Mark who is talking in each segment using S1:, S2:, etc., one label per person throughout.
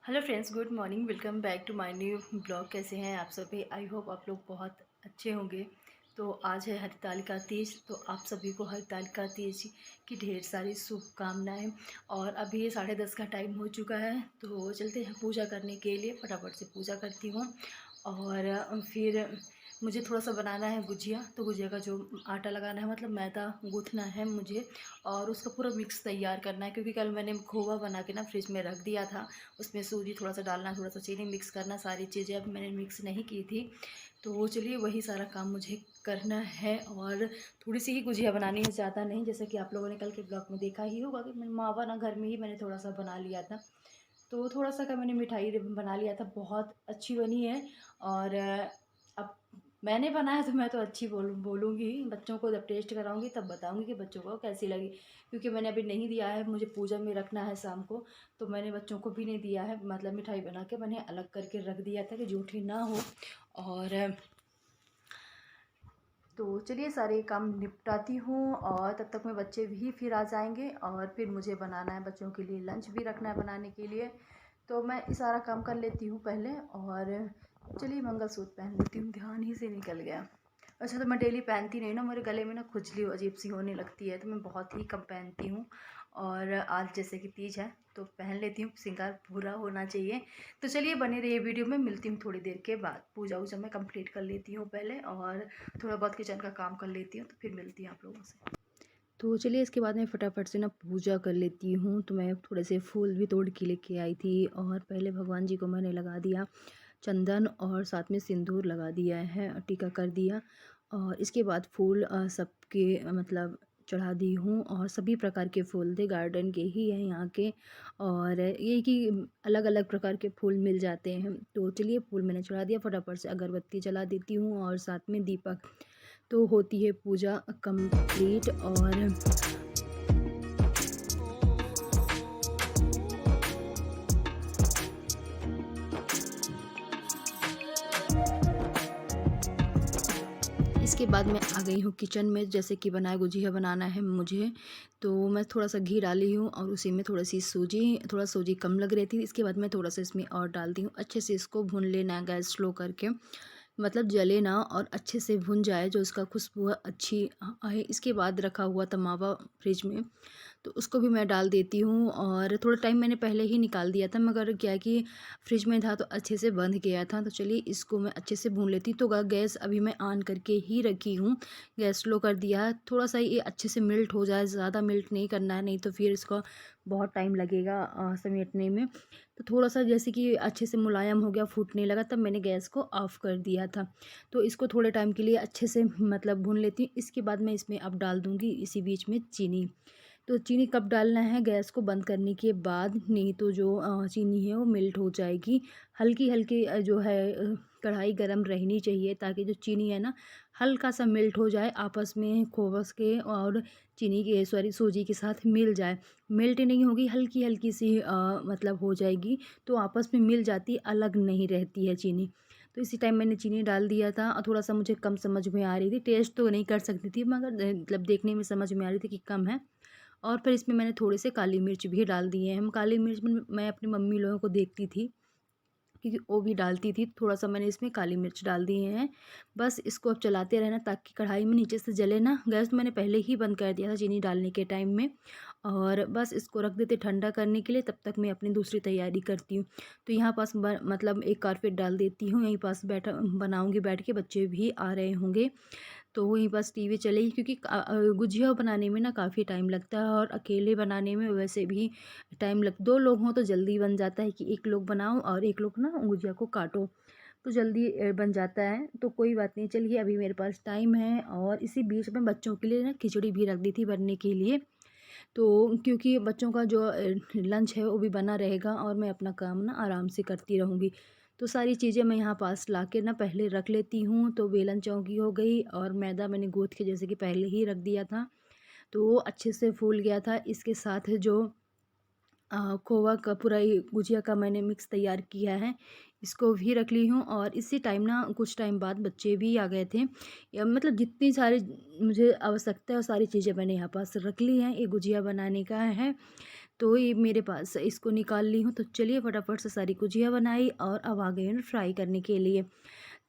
S1: Hello friends, good morning. Welcome back to my new blog. कैसे हैं आप सभी? आई होप आप लोग बहुत अच्छे होंगे। तो आज है हरतालिका तीज, तो आप सभी को हरतालिका तीज की ढेर सारी शुभकामनाएं। और अभी ये 10:30 का टाइम हो चुका है, तो चलते हैं पूजा करने के लिए। फटाफट से पूजा करती हूँ और फिर मुझे थोड़ा सा बनाना है गुजिया। तो गुजिया का जो आटा लगाना है, मतलब मैदा गूँथना है मुझे, और उसका पूरा मिक्स तैयार करना है। क्योंकि कल मैंने खोवा बना के ना फ्रिज में रख दिया था। उसमें सूजी थोड़ा सा डालना, थोड़ा सा चीनी मिक्स करना, सारी चीज़ें अब मैंने मिक्स नहीं की थी। तो चलिए वही सारा काम मुझे करना है। और थोड़ी सी ही गुजिया बनानी है, ज़्यादा नहीं। जैसे कि आप लोगों ने कल के ब्लॉग में देखा ही होगा कि मैं मावा ना घर में ही मैंने थोड़ा सा बना लिया था। तो थोड़ा सा का मैंने मिठाई बना लिया था, बहुत अच्छी बनी है। और अब मैंने बनाया तो मैं तो अच्छी बोलूँगी। बच्चों को जब टेस्ट कराऊंगी तब बताऊंगी कि बच्चों को कैसी लगी। क्योंकि मैंने अभी नहीं दिया है, मुझे पूजा में रखना है शाम को। तो मैंने बच्चों को भी नहीं दिया है, मतलब मिठाई बना के मैंने अलग करके रख दिया था कि जूठी ना हो। और तो चलिए सारे काम निपटाती हूँ, और तब तक में बच्चे भी फिर आ जाएंगे। और फिर मुझे बनाना है बच्चों के लिए, लंच भी रखना है बनाने के लिए। तो मैं ये सारा काम कर लेती हूँ पहले। और चलिए मंगलसूत्र पहन लेती हूँ, ध्यान ही से निकल गया। अच्छा, तो मैं डेली पहनती नहीं ना, मेरे गले में ना खुजली अजीब सी होने लगती है, तो मैं बहुत ही कम पहनती हूँ। और आज जैसे कि तीज है तो पहन लेती हूँ, श्रृंगार पूरा होना चाहिए। तो चलिए बने रहिए वीडियो में, मिलती हूँ थोड़ी देर के बाद। पूजा वूजा मैं कंप्लीट कर लेती हूँ पहले, और थोड़ा बहुत किचन का काम कर लेती हूँ, तो फिर मिलती हूँ आप लोगों से। तो चलिए इसके बाद मैं फटाफट से ना पूजा कर लेती हूँ। तो मैं थोड़े से फूल भी तोड़ के लेके आई थी, और पहले भगवान जी को मैंने लगा दिया चंदन, और साथ में सिंदूर लगा दिया है, टीका कर दिया। और इसके बाद फूल सबके मतलब चढ़ा दी हूँ। और सभी प्रकार के फूल थे, गार्डन के ही हैं यहाँ के। और ये कि अलग अलग प्रकार के फूल मिल जाते हैं। तो चलिए फूल मैंने चढ़ा दिया, फटाफट से अगरबत्ती जला देती हूँ, और साथ में दीपक। तो होती है पूजा कंप्लीट। और इसके बाद मैं आ गई हूँ किचन में। जैसे कि बनाया गुजिया बनाना है मुझे, तो मैं थोड़ा सा घी डाली हूँ, और उसी में थोड़ी सी सूजी, थोड़ा सूजी कम लग रही थी। इसके बाद मैं थोड़ा सा इसमें और डाल दी हूँ। अच्छे से इसको भून लेना है गैस स्लो करके, मतलब जले ना, और अच्छे से भुन जाए, जो उसका खुशबू अच्छी आए। इसके बाद रखा हुआ तमावा फ्रिज में, तो उसको भी मैं डाल देती हूँ। और थोड़ा टाइम मैंने पहले ही निकाल दिया था, मगर क्या है कि फ्रिज में था तो अच्छे से बंध गया था। तो चलिए इसको मैं अच्छे से भून लेती हूँ। तो गैस अभी मैं ऑन करके ही रखी हूँ, गैस स्लो कर दिया है। थोड़ा सा ये अच्छे से मेल्ट हो जाए, ज़्यादा मेल्ट नहीं करना है, नहीं तो फिर इसको बहुत टाइम लगेगा समेटने में। तो थोड़ा सा जैसे कि अच्छे से मुलायम हो गया, फूटने लगा, तब मैंने गैस को ऑफ़ कर दिया था। तो इसको थोड़े टाइम के लिए अच्छे से मतलब भून लेती हूँ। इसके बाद मैं इसमें अब डाल दूँगी इसी बीच में चीनी। तो चीनी कब डालना है? गैस को बंद करने के बाद, नहीं तो जो चीनी है वो मेल्ट हो जाएगी। हल्की हल्की जो है कढ़ाई गरम रहनी चाहिए, ताकि जो चीनी है ना हल्का सा मेल्ट हो जाए आपस में, खोबस के और चीनी के, सॉरी, सूजी के साथ मिल जाए। मेल्ट नहीं होगी, हल्की हल्की सी मतलब हो जाएगी, तो आपस में मिल जाती, अलग नहीं रहती है चीनी। तो इसी टाइम मैंने चीनी डाल दिया था, और थोड़ा सा मुझे कम समझ में आ रही थी, टेस्ट तो नहीं कर सकती थी, मगर मतलब देखने में समझ में आ रही थी कि कम है। और फिर इसमें मैंने थोड़े से काली मिर्च भी डाल दिए हैं। हम काली मिर्च में मैं अपनी मम्मी लोगों को देखती थी, क्योंकि वो भी डालती थी, थोड़ा सा मैंने इसमें काली मिर्च डाल दिए हैं। बस इसको अब चलाते रहना, ताकि कढ़ाई में नीचे से जले ना। गैस तो मैंने पहले ही बंद कर दिया था चीनी डालने के टाइम में। और बस इसको रख देते ठंडा करने के लिए, तब तक मैं अपनी दूसरी तैयारी करती हूँ। तो यहाँ पास मतलब एक कारपेट डाल देती हूँ, यहीं पास बैठा बनाऊँगी बैठ के, बच्चे भी आ रहे होंगे। तो वहीं बस टीवी चलेगी, क्योंकि गुजिया बनाने में ना काफ़ी टाइम लगता है, और अकेले बनाने में वैसे भी टाइम लग, दो लोग हों तो जल्दी बन जाता है, कि एक लोग बनाओ और एक लोग ना गुजिया को काटो, तो जल्दी बन जाता है। तो कोई बात नहीं, चलिए अभी मेरे पास टाइम है। और इसी बीच में बच्चों के लिए ना खिचड़ी भी रख दी थी बनने के लिए। तो क्योंकि बच्चों का जो लंच है वो भी बना रहेगा, और मैं अपना काम ना आराम से करती रहूँगी। तो सारी चीज़ें मैं यहाँ पास ला के ना पहले रख लेती हूँ। तो बेलन चौकी हो गई, और मैदा मैंने गूँथ के जैसे कि पहले ही रख दिया था, तो वो अच्छे से फूल गया था। इसके साथ जो खोवा का पूरा ये गुजिया का मैंने मिक्स तैयार किया है, इसको भी रख ली हूँ। और इसी टाइम ना कुछ टाइम बाद बच्चे भी आ गए थे, या मतलब जितनी सारी मुझे आवश्यकता है वो सारी चीज़ें मैंने यहाँ पास रख ली हैं। ये गुजिया बनाने का है, तो ये मेरे पास इसको निकाल ली हूँ। तो चलिए फटाफट से सारी गुजिया बनाई और अब आ गए हैं फ्राई करने के लिए।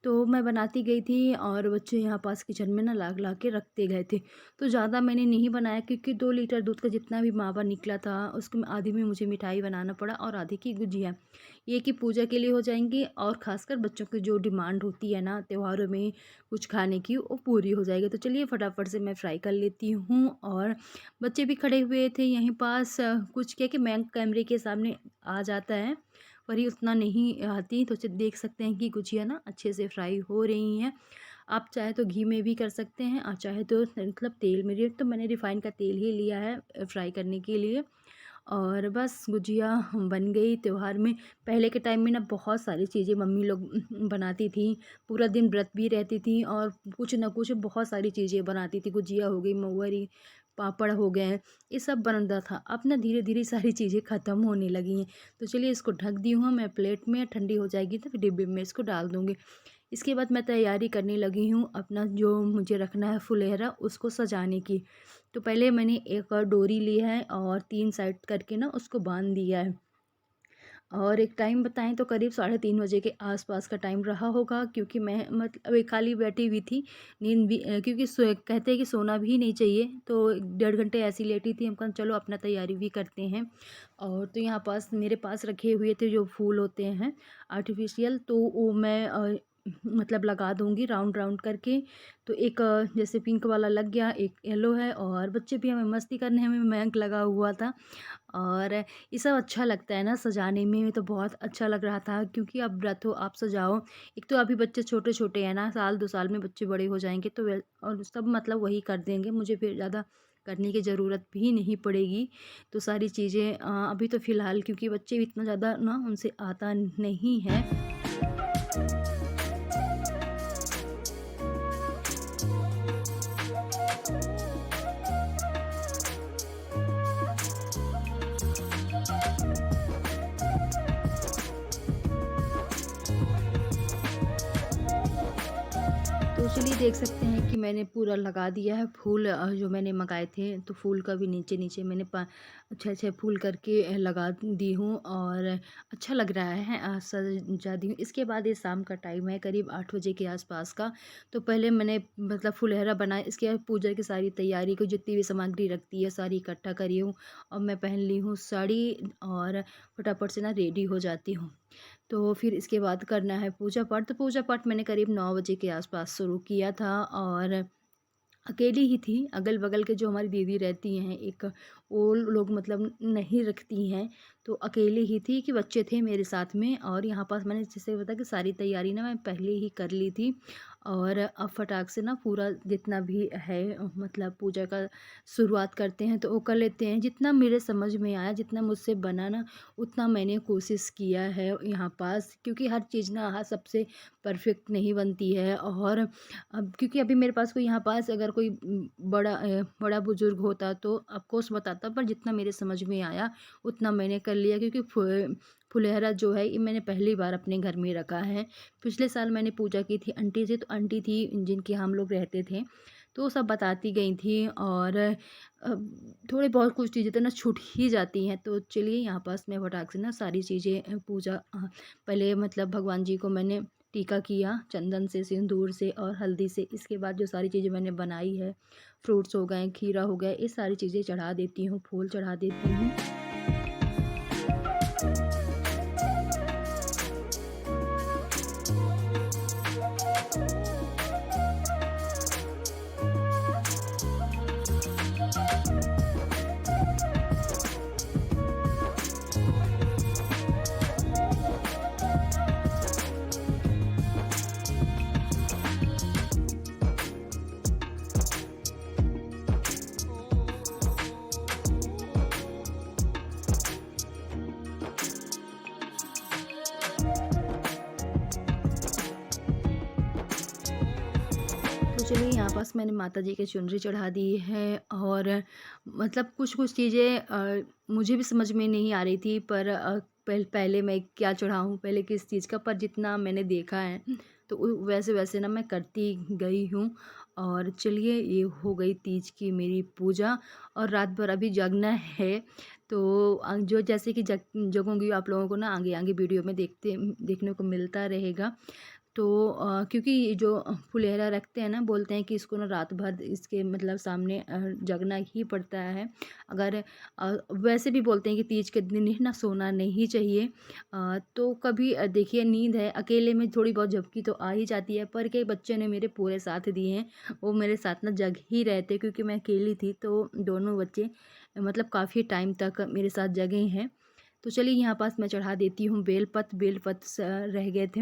S1: तो मैं बनाती गई थी और बच्चे यहाँ पास किचन में ना ला के रखते गए थे। तो ज़्यादा मैंने नहीं बनाया क्योंकि 2 लीटर दूध का जितना भी मावा निकला था उसको आधी में मुझे मिठाई बनाना पड़ा और आधी की गुजिया। ये कि पूजा के लिए हो जाएंगी और ख़ासकर बच्चों की जो डिमांड होती है ना त्योहारों में कुछ खाने की वो पूरी हो जाएगी। तो चलिए फटाफट से मैं फ्राई कर लेती हूँ। और बच्चे भी खड़े हुए थे यहीं पास। कुछ क्या कि मैं कैमरे के सामने आ जाता है पर ये उतना नहीं आती। तो देख सकते हैं कि गुजिया ना अच्छे से फ्राई हो रही हैं। आप चाहे तो घी में भी कर सकते हैं और चाहे तो मतलब तेल में। तो मैंने रिफ़ाइन का तेल ही लिया है फ्राई करने के लिए। और बस गुजिया बन गई। त्योहार में पहले के टाइम में ना बहुत सारी चीज़ें मम्मी लोग बनाती थी। पूरा दिन व्रत भी रहती थी और कुछ ना कुछ बहुत सारी चीज़ें बनाती थी। गुजिया हो गई, महुअरी, पापड़ हो गए, ये सब बनता था। अब ना धीरे धीरे सारी चीज़ें ख़त्म होने लगी हैं। तो चलिए इसको ढक दी हूँ मैं प्लेट में, ठंडी हो जाएगी तो फिर डिब्बे में इसको डाल दूँगी। इसके बाद मैं तैयारी करने लगी हूँ अपना जो मुझे रखना है फुलहरा उसको सजाने की। तो पहले मैंने एक डोरी ली है और 3 साइड करके ना उसको बांध दिया है। और एक टाइम बताएँ तो करीब 3:30 बजे के आस-पास का टाइम रहा होगा क्योंकि मैं मतलब एक खाली बैठी हुई थी। नींद भी क्योंकि कहते हैं कि सोना भी नहीं चाहिए। तो 1.5 घंटे ऐसे ही लेटी थी। हम कहा चलो अपना तैयारी भी करते हैं। और तो यहाँ पास मेरे पास रखे हुए थे जो फूल होते हैं आर्टिफ़िशियल। तो वो मैं मतलब लगा दूँगी राउंड राउंड करके। तो एक जैसे पिंक वाला लग गया, एक येलो है और बच्चे भी हमें मस्ती करने में मैंक लगा हुआ था। और ये सब अच्छा लगता है ना सजाने में। तो बहुत अच्छा लग रहा था क्योंकि अब व्रत हो आप सजाओ। एक तो अभी बच्चे छोटे-छोटे हैं ना, साल 2 साल में बच्चे बड़े हो जाएँगे तो वे और सब मतलब वही कर देंगे। मुझे फिर ज़्यादा करने की ज़रूरत भी नहीं पड़ेगी। तो सारी चीज़ें अभी तो फ़िलहाल क्योंकि बच्चे भी इतना ज़्यादा ना उनसे आता नहीं है। तो चलिए देख सकते हैं कि मैंने पूरा लगा दिया है फूल। जो मैंने मंगाए थे तो फूल का भी नीचे-नीचे मैंने 6-6 फूल करके लगा दी हूँ और अच्छा लग रहा है। सजा दी हूँ। इसके बाद ये शाम का टाइम है करीब 8 बजे के आसपास का। तो पहले मैंने मतलब फुलहरा बनाया। इसके बाद पूजा की सारी तैयारी को जितनी भी सामग्री लगती है सारी इकट्ठा करी हूँ और मैं पहन ली हूँ साड़ी और फटाफट से ना रेडी हो जाती हूँ। तो फिर इसके बाद करना है पूजा पाठ। तो पूजा पाठ मैंने करीब 9 बजे के आसपास शुरू किया था और अकेली ही थी। अगल-बगल के जो हमारी दीदी रहती हैं एक, वो लोग मतलब नहीं रखती हैं। तो अकेली ही थी कि बच्चे थे मेरे साथ में। और यहाँ पास मैंने जैसे बताया कि सारी तैयारी ना मैं पहले ही कर ली थी। और अब फटाक से ना पूरा जितना भी है मतलब पूजा का शुरुआत करते हैं तो वो कर लेते हैं। जितना मेरे समझ में आया, जितना मुझसे बना ना उतना मैंने कोशिश किया है यहाँ पास। क्योंकि हर चीज़ ना सबसे परफेक्ट नहीं बनती है। और अब क्योंकि अभी मेरे पास कोई यहाँ पास अगर कोई बड़ा बुजुर्ग होता तो ऑफ कोर्स बताता, पर जितना मेरे समझ में आया उतना मैंने कर लिया। क्योंकि फुलहरा जो है ये मैंने पहली बार अपने घर में रखा है। पिछले साल मैंने पूजा की थी आंटी से। तो आंटी थी जिनके हम लोग रहते थे तो वो सब बताती गई थी। और थोड़ी बहुत कुछ चीज़ें तो ना छूट ही जाती हैं। तो चलिए यहाँ पास मैं फटाक से ना सारी चीज़ें पूजा पहले मतलब भगवान जी को मैंने टीका किया चंदन से, सिंदूर से और हल्दी से। इसके बाद जो सारी चीज़ें मैंने बनाई है, फ्रूट्स हो गए, खीरा हो गया, ये सारी चीज़ें चढ़ा देती हूँ, फूल चढ़ा देती हूँ। तो चलिए यहाँ पास मैंने माता जी के चुनरी चढ़ा दी है। और मतलब कुछ-कुछ चीज़ें मुझे भी समझ में नहीं आ रही थी। पर पहले मैं क्या चढ़ाऊँ, पहले किस चीज़ का, पर जितना मैंने देखा है तो वैसे-वैसे ना मैं करती गई हूँ। और चलिए ये हो गई तीज की मेरी पूजा और रात भर अभी जगना है। तो जो जैसे कि जगूँगी आप लोगों को ना आगे-आगे वीडियो में देखने को मिलता रहेगा। तो क्योंकि ये जो फुलेरा रखते हैं ना, बोलते हैं कि इसको ना रात भर इसके मतलब सामने जगना ही पड़ता है। अगर वैसे भी बोलते हैं कि तीज के दिन ही ना सोना नहीं चाहिए। तो कभी देखिए नींद है, अकेले में थोड़ी बहुत झपकी तो आ ही जाती है, पर कई बच्चों ने मेरे पूरे साथ दिए हैं। वो मेरे साथ ना जग ही रहे थे क्योंकि मैं अकेली थी, तो दोनों बच्चे मतलब काफ़ी टाइम तक मेरे साथ जगे हैं। तो चलिए यहाँ पास मैं चढ़ा देती हूँ बेलपत्र रह गए थे,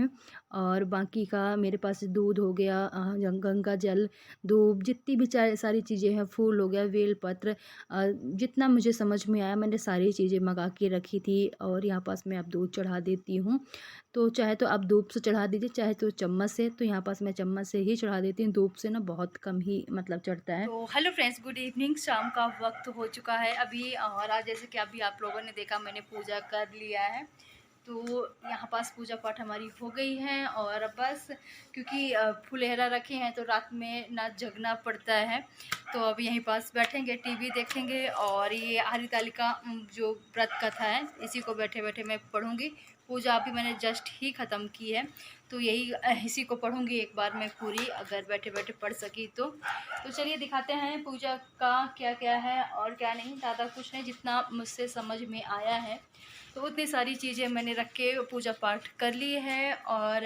S1: और बाकी का मेरे पास दूध हो गया, गंगा जल, धूप, जितनी भी सारी चीज़ें हैं, फूल हो गया, बेलपत्र, जितना मुझे समझ में आया मैंने सारी चीज़ें मंगा के रखी थी। और यहाँ पास मैं अब दूध चढ़ा देती हूँ। तो चाहे तो आप धूप से चढ़ा दीजिए, चाहे तो चम्मच से। तो यहाँ पास मैं चम्मच से ही चढ़ा देती हूँ, धूप से ना बहुत कम ही मतलब चढ़ता है। तो हेलो फ्रेंड्स, गुड इवनिंग। शाम का वक्त हो चुका है अभी, और आज जैसे कि अभी आप लोगों ने देखा मैंने पूजा कर लिया है। तो यहाँ पास पूजा पाठ हमारी हो गई है, और बस क्योंकि फुलहरा रखे हैं तो रात में ना जगना पड़ता है। तो अब यहीं पास बैठेंगे, टीवी देखेंगे, और ये हरितालिका जो व्रत कथा है इसी को बैठे बैठे मैं पढ़ूँगी। पूजा अभी मैंने जस्ट ही ख़त्म की है, तो यही इसी को पढ़ूँगी एक बार मैं पूरी, अगर बैठे बैठे पढ़ सकी तो। चलिए दिखाते हैं पूजा का क्या क्या है और क्या नहीं। ज़्यादा कुछ नहीं, जितना मुझसे समझ में आया है तो उतनी सारी चीज़ें मैंने रख के पूजा पाठ कर ली है। और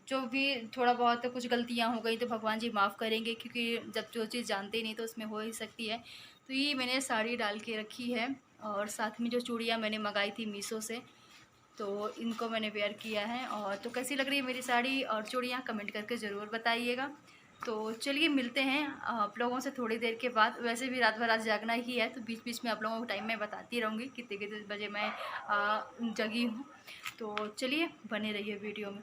S1: जो भी थोड़ा बहुत कुछ गलतियाँ हो गई तो भगवान जी माफ़ करेंगे, क्योंकि जब जो चीज़ जानते ही नहीं तो उसमें हो ही सकती है। तो ये मैंने साड़ी डाल के रखी है, और साथ में जो चूड़ियाँ मैंने मंगाई थी मीशो से, तो इनको मैंने वेयर किया है। और तो कैसी लग रही है मेरी साड़ी और चूड़ियाँ, कमेंट करके ज़रूर बताइएगा। तो चलिए मिलते हैं आप लोगों से थोड़ी देर के बाद। वैसे भी रात भर आज जागना ही है, तो बीच बीच में आप लोगों को टाइम मैं बताती रहूँगी कितने कितने बजे मैं जगी हूँ। तो चलिए बने रहिए वीडियो में।